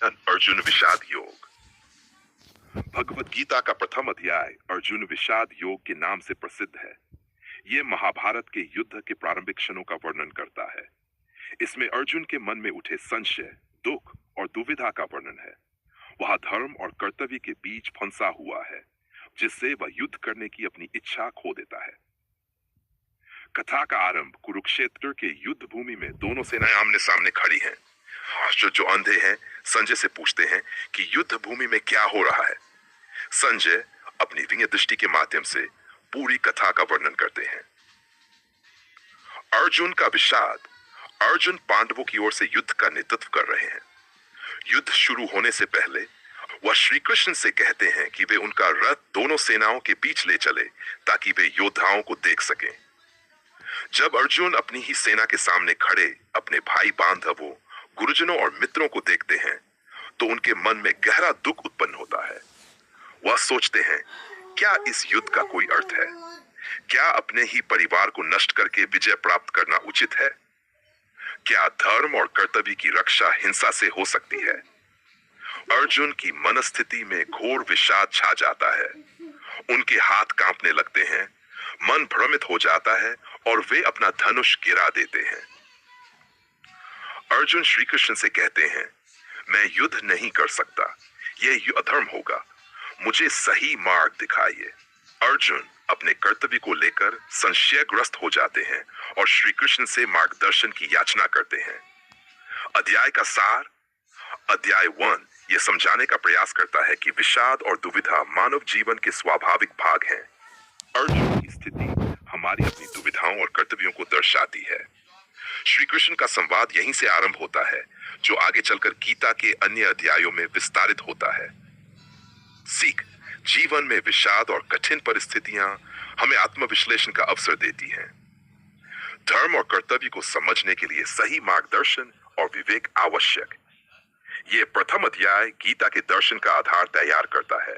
अर्जुन विषाद योग। भगवत गीता का प्रथम अध्याय अर्जुन विषाद योग के नाम से प्रसिद्ध है। यह महाभारत के युद्ध के प्रारंभिक क्षणों का वर्णन करता है। इसमें अर्जुन के मन में उठे संशय, दुख और दुविधा का वर्णन है। वह धर्म और कर्तव्य के बीच फंसा हुआ है, जिससे वह युद्ध करने की अपनी इच्छा खो देता है। कथा का आरंभ कुरुक्षेत्र के युद्ध भूमि में दोनों सेनाएं आमने सामने खड़ी हैं। जो अंधे हैं संजय से पूछते हैं कि युद्ध भूमि में क्या हो रहा है। संजय अपनी दिव्य दृष्टि के माध्यम से पूरी कथा का वर्णन करते हैं। अर्जुन का विषाद। अर्जुन पांडवों की ओर से युद्ध का नेतृत्व कर रहे हैं। युद्ध शुरू होने से पहले वह श्री कृष्ण से कहते हैं कि वे उनका रथ दोनों सेनाओं के बीच ले चले ताकि वे योद्धाओं को देख सकें। जब अर्जुन अपनी ही सेना के सामने खड़े अपने भाई बांधवों, गुरुजनों और मित्रों को देखते हैं तो उनके मन में गहरा दुख उत्पन्न होता है। वह सोचते हैं, क्या इस युद्ध का कोई अर्थ है? क्या अपने ही परिवार को नष्ट करके विजय प्राप्त करना उचित है? क्या धर्म और कर्तव्य की रक्षा हिंसा से हो सकती है? अर्जुन की मनस्थिति में घोर विषाद छा जाता है। उनके हाथ कांपने लगते हैं, मन भ्रमित हो जाता है और वे अपना धनुष गिरा देते हैं। अर्जुन श्री कृष्ण से कहते हैं, मैं युद्ध नहीं कर सकता, यह अधर्म होगा, मुझे सही मार्ग दिखाइए। अर्जुन अपने कर्तव्य को लेकर संशयग्रस्त हो जाते हैं और श्री कृष्ण से मार्गदर्शन की याचना करते हैं। अध्याय का सार। अध्याय 1 यह समझाने का प्रयास करता है कि विषाद और दुविधा मानव जीवन के स्वाभाविक भाग हैं। अर्जुन की स्थिति हमारी अपनी दुविधाओं और कर्तव्यों को दर्शाती है। श्री कृष्ण का संवाद यहीं से आरंभ होता है, जो आगे चलकर गीता के अन्य अध्यायों में विस्तारित होता है। सीख। जीवन में विषाद और कठिन परिस्थितियां हमें आत्मविश्लेषण का अवसर देती हैं। धर्म और कर्तव्य को समझने के लिए सही मार्गदर्शन और विवेक आवश्यक। यह प्रथम अध्याय गीता के दर्शन का आधार तैयार करता है।